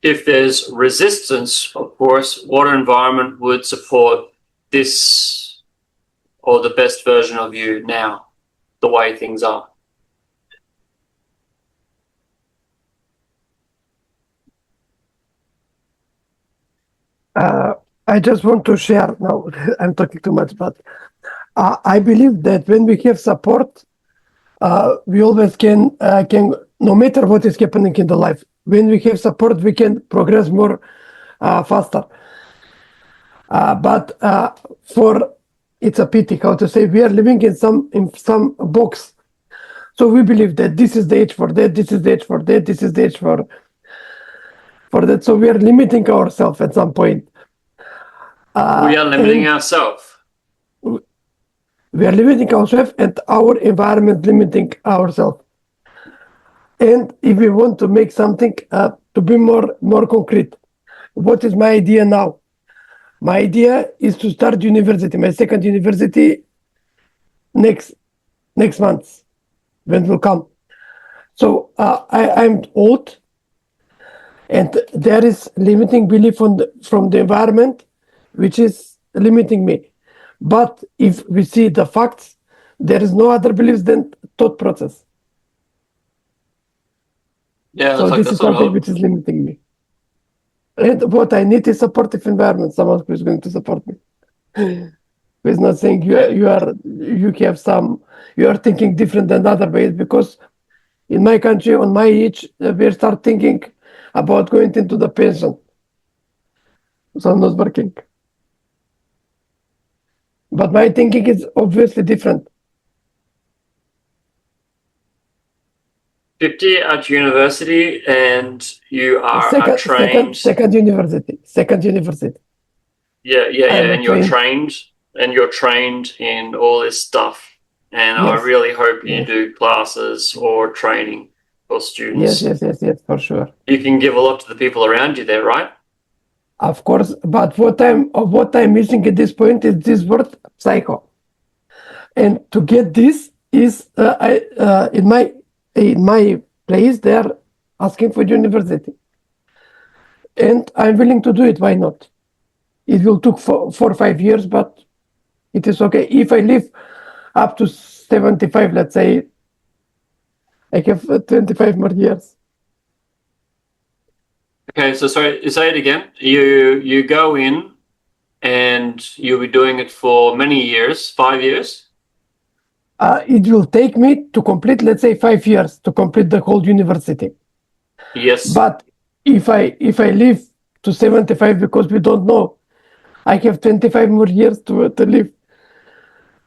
if there's resistance, of course, what environment would support this or the best version of you now, the way things are? I just want to share now. I'm talking too much, but I believe that when we have support, we always can no matter what is happening in the life. When we have support, we can progress more faster. But for it's a pity how to say we are living in some box. So we believe that this is the age for that, this is the age for that, this is the age for that. So we are limiting ourselves at some point. We are limiting ourselves. We are limiting ourselves and our environment limiting ourselves. And if we want to make something to be more concrete, what is my idea now? My idea is to start university, my second university next month when it will come. So I'm old, and there is limiting belief from the environment, which is limiting me. But if we see the facts, there is no other beliefs than thought process. Yeah, So this is something which is limiting me. And what I need is supportive environment, someone who is going to support me. Who is not saying you are thinking different than other ways, because in my country, on my age, we start thinking about going into the pension. So I'm not working. But my thinking is obviously different. 50 at university, and you are trained. Second university. Yeah, and trained. you're trained in all this stuff. And Yes. I really hope you Yes. do classes or training for students. Yes, for sure. You can give a lot to the people around you there, right? Of course, but what I'm missing at this point is this word psycho. And to get this is in my place they are asking for university, and I'm willing to do it. Why not? It will take 4 or 5 years, but it is okay if I live up to 75. Let's say I have 25 more years. Okay, so sorry, say it again. You go in and you'll be doing it for many years, 5 years? It will take me to complete, let's say, 5 years to complete the whole university. Yes. But if I live to 75, because we don't know, I have 25 more years to live.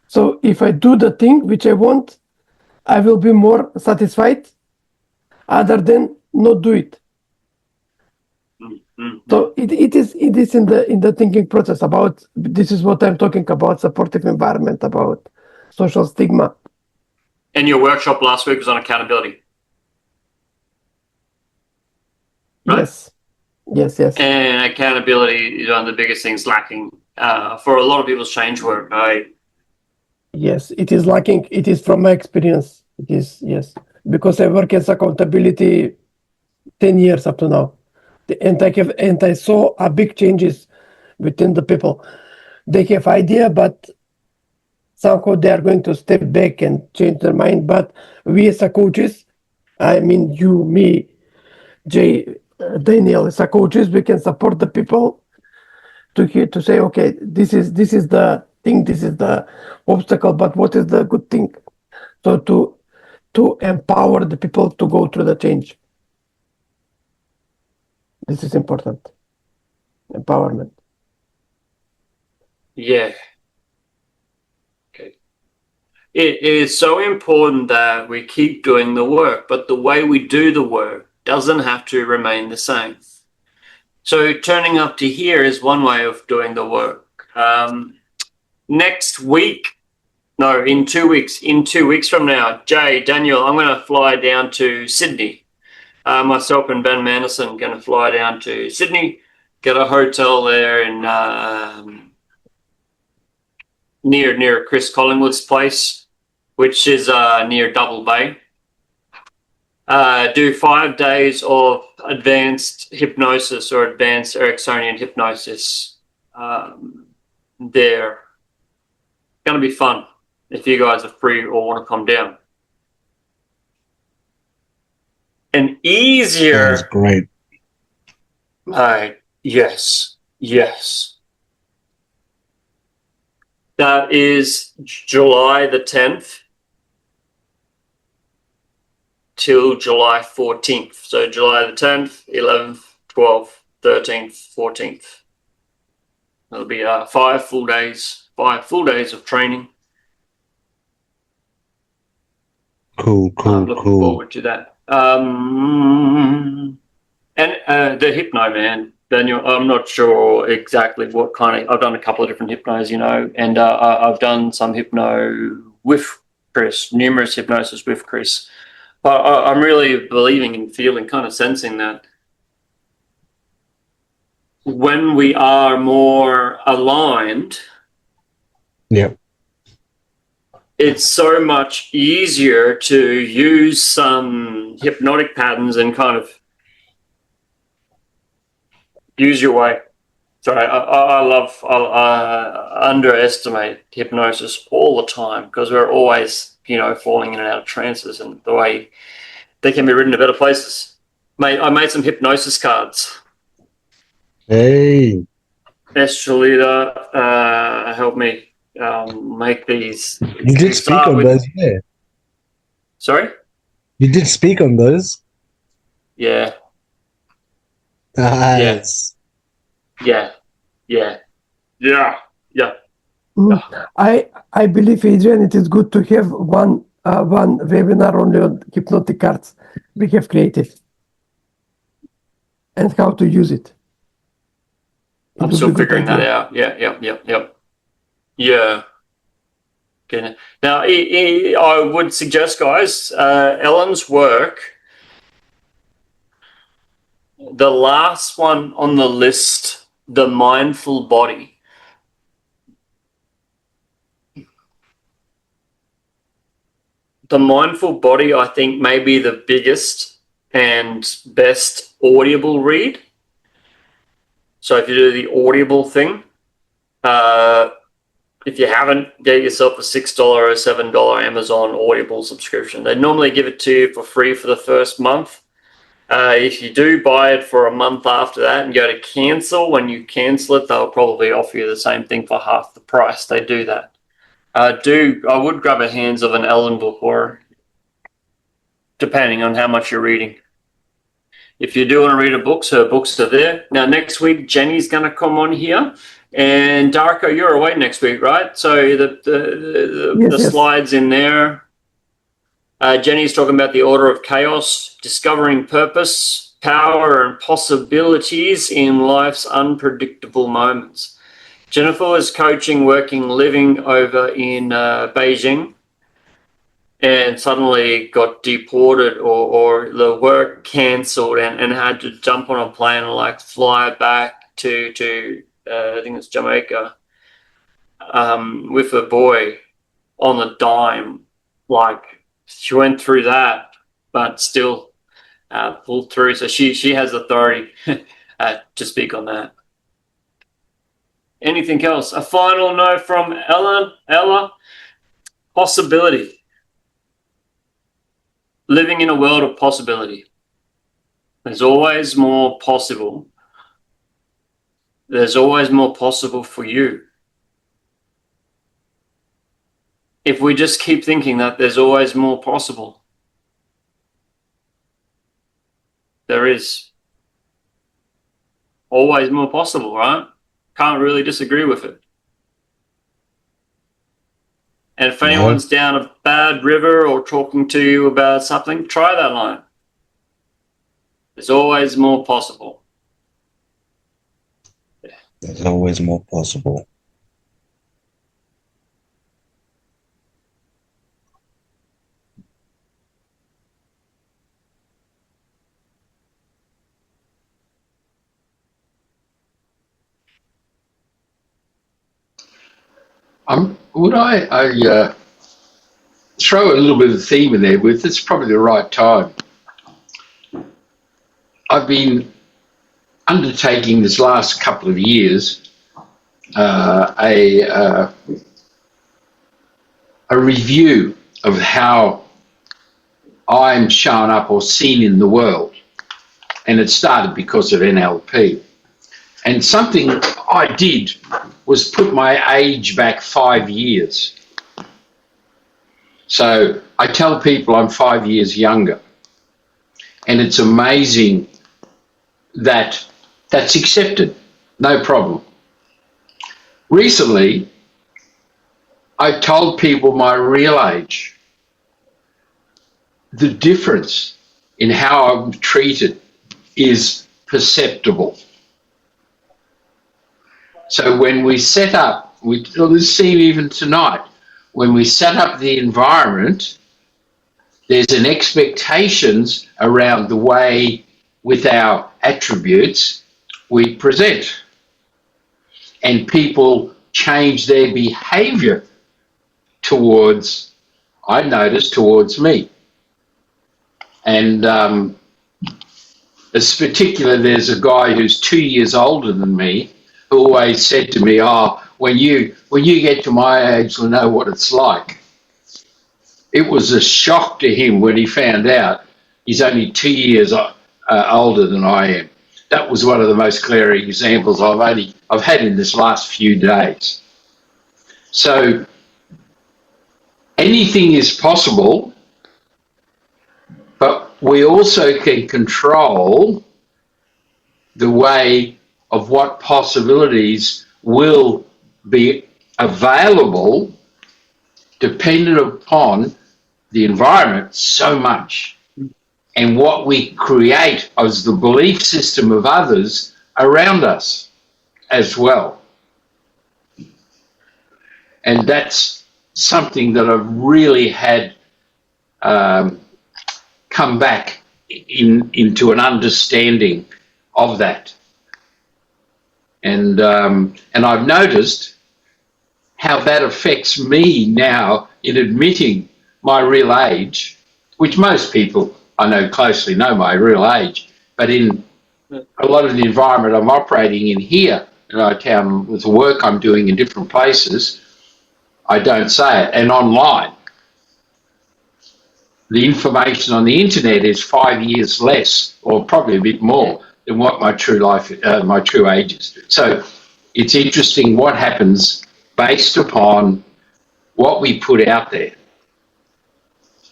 So if I do the thing which I want, I will be more satisfied other than not do it. Mm-hmm. So it is in the thinking process about, this is what I'm talking about, supportive environment, about social stigma. And your workshop last week was on accountability. Right? Yes. And accountability is one of the biggest things lacking for a lot of people's change work. Yes, it is lacking. It is from my experience. It is, yes, because I work as accountability 10 years up to now, and I saw a big changes within the people. They have idea, but somehow they are going to step back and change their mind. But we as a coaches, I mean you, me, Jay, Daniel, as a coaches, we can support the people to say, okay, this is the thing, this is the obstacle, but what is the good thing? So to empower the people to go through the change. This is important. Empowerment. Yeah. Okay. It is so important that we keep doing the work, but the way we do the work doesn't have to remain the same. So turning up to here is one way of doing the work. Next week, no, in 2 weeks, from now, Jay, Daniel, I'm going to fly down to Sydney. Myself and Ben Manderson going to fly down to Sydney, get a hotel there in near Chris Collingwood's place, which is near Double Bay. do 5 days of advanced hypnosis or advanced Ericksonian hypnosis. They're going to be fun if you guys are free or want to come down. An easier... Sounds great. Yes. That is July the 10th till July 14th. So July the 10th, 11th, 12th, 13th, 14th. It'll be 5 full days of training. Cool. I'm looking forward to that. And the hypno, man, Daniel, I'm not sure exactly what kind of... I've done a couple of different hypnos, you know, and I've done some hypno with Chris, numerous hypnosis with Chris. But I'm really believing and feeling, kind of sensing that when we are more aligned, Yep. it's so much easier to use some hypnotic patterns and kind of use your way. Sorry, I underestimate hypnosis all the time because we're always, you know, falling in and out of trances, and the way they can be written to better places. Mate, I made some hypnosis cards. Hey. Estrelita helped me make these. You did speak on those, yeah. Sorry? You did speak on those. Yeah. Nice. Yeah. I believe, Adrian, it is good to have one webinar only on hypnotic cards we have created and how to use it. I'm still figuring that out. Yeah. Okay. Now, I would suggest, guys, Ellen's work, the last one on the list, the mindful body. The mindful body, I think, may be the biggest and best audible read. So if you do the audible thing, if you haven't, get yourself a $6 or $7 Amazon Audible subscription. They normally give it to you for free for the first month. If you do buy it for a month after that and go to cancel, when you cancel it, they'll probably offer you the same thing for half the price. They do that. I would grab a hands of an Ellen book, or depending on how much you're reading. If you do want to read her books are there. Now, next week, Jenny's going to come on here. And Darko, you're away next week, right? So the slides in there. Jenny's talking about the order of chaos, discovering purpose, power, and possibilities in life's unpredictable moments. Jennifer is coaching, working, living over in Beijing, and suddenly got deported or the work cancelled and had to jump on a plane and like fly back to I think it's Jamaica, with a boy on the dime. Like, she went through that, but still pulled through. So she has authority to speak on that. Anything else? A final note from Ella. Possibility. Living in a world of possibility. There's always more possible. There's always more possible for you. If we just keep thinking that there's always more possible, there is always more possible, right? Can't really disagree with it. And if anyone's down a bad river or talking to you about something, try that line. There's always more possible. There's always more possible. Would I throw a little bit of theme in there with, it's probably the right time. I've been undertaking this last couple of years a review of how I'm shown up or seen in the world. And it started because of NLP. And something I did was put my age back 5 years. So I tell people I'm 5 years younger. And it's amazing that that's accepted, no problem. Recently, I told people my real age. The difference in how I'm treated is perceptible. So when we set up, let's see even tonight, when we set up the environment, there's an expectations around the way with our attributes we present. And people change their behavior towards, I noticed, towards me. And it's particular, there's a guy who's 2 years older than me who always said to me, when you get to my age, you'll know what it's like. It was a shock to him when he found out he's only 2 years older than I am. That was one of the most glaring examples I've had in this last few days. So anything is possible, but we also can control the way of what possibilities will be available dependent upon the environment so much and what we create as the belief system of others around us as well. And that's something that I've really had come back into an understanding of that. And I've noticed how that affects me now in admitting my real age, which most people I know closely know my real age, but in a lot of the environment I'm operating in here in our town with the work I'm doing in different places, I don't say it. And online, the information on the internet is 5 years less, or probably a bit more, than what my true age is. So it's interesting what happens based upon what we put out there.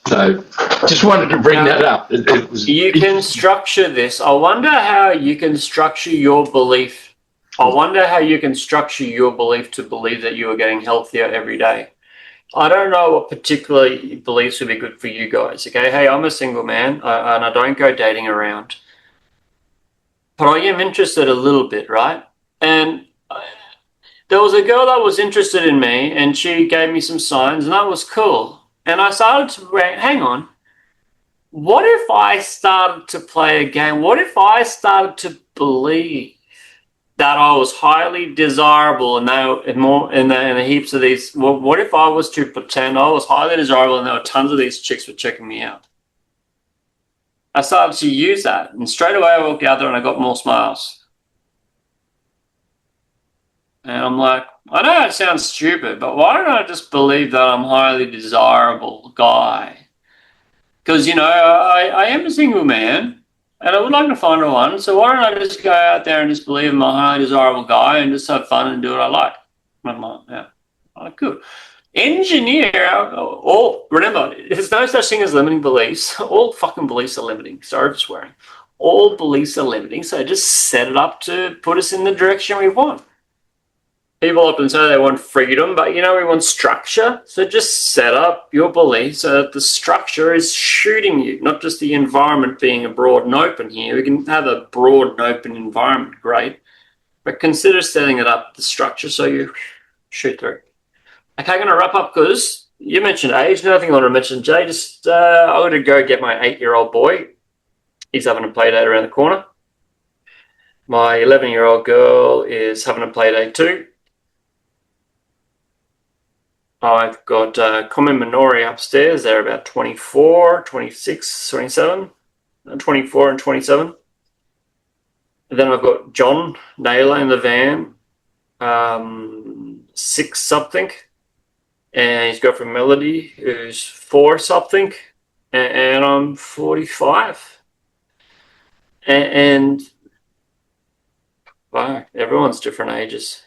So just wanted to bring that up. You can structure this. I wonder how you can structure your belief. I wonder how you can structure your belief to believe that you are getting healthier every day. I don't know what particular beliefs would be good for you guys, okay? Hey, I'm a single man and I don't go dating around. But I am interested a little bit, right? And there was a girl that was interested in me and she gave me some signs and that was cool. And I started to, hang on, what if I started to play a game? What if I started to believe that I was highly desirable and they more in the heaps of these? Well, what if I was to pretend I was highly desirable and there were tons of these chicks were checking me out? I started to use that and straight away I walked out there and I got more smiles. And I'm like, I know it sounds stupid, but why don't I just believe that I'm a highly desirable guy? Because, you know, I am a single man and I would like to find a one. So why don't I just go out there and just believe I'm a highly desirable guy and just have fun and do what I like? I'm like, yeah, oh, good. Engineer, remember, there's no such thing as limiting beliefs. All fucking beliefs are limiting. Sorry for swearing. All beliefs are limiting. So just set it up to put us in the direction we want. People often say they want freedom, but you know, we want structure. So just set up your belief so that the structure is shooting you, not just the environment being a broad and open here. We can have a broad and open environment, great. But consider setting it up, the structure, so you shoot through. Okay, I'm going to wrap up because you mentioned age. Another thing I want to mention, Jay, just I'm going to go get my 8-year-old boy. He's having a play date around the corner. My 11-year-old girl is having a play date too. I've got Common Minori upstairs. They're about 24, 26, 27, 24 and 27. Then I've got John Naylor in the van, 6 something, and his girlfriend Melody, who's 4 something, and I'm 45. And wow, everyone's different ages.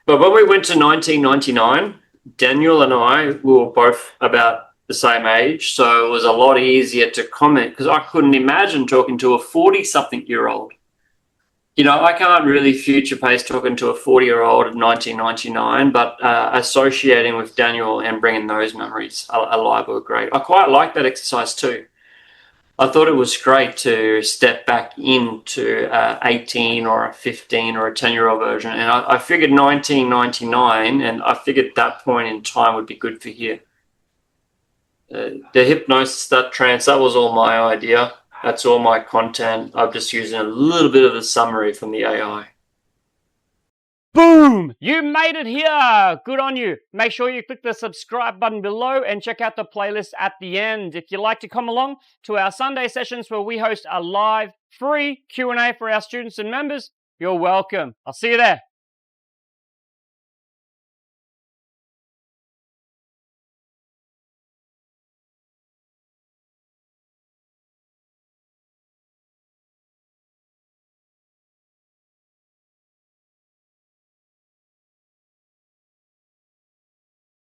But when we went to 1999, Daniel and I, we were both about the same age, so it was a lot easier to comment because I couldn't imagine talking to a 40-something-year-old. You know, I can't really future pace talking to a 40-year-old of 1999, but associating with Daniel and bringing those memories alive were great. I quite like that exercise too. I thought it was great to step back into 18 or a 15 or a 10-year-old version. And I figured 1999, and I figured that point in time would be good for here. The hypnosis, that trance, that was all my idea. That's all my content. I'm just using a little bit of a summary from the AI. Boom! You made it here! Good on you. Make sure you click the subscribe button below and check out the playlist at the end. If you'd like to come along to our Sunday sessions where we host a live, free Q&A for our students and members, you're welcome. I'll see you there.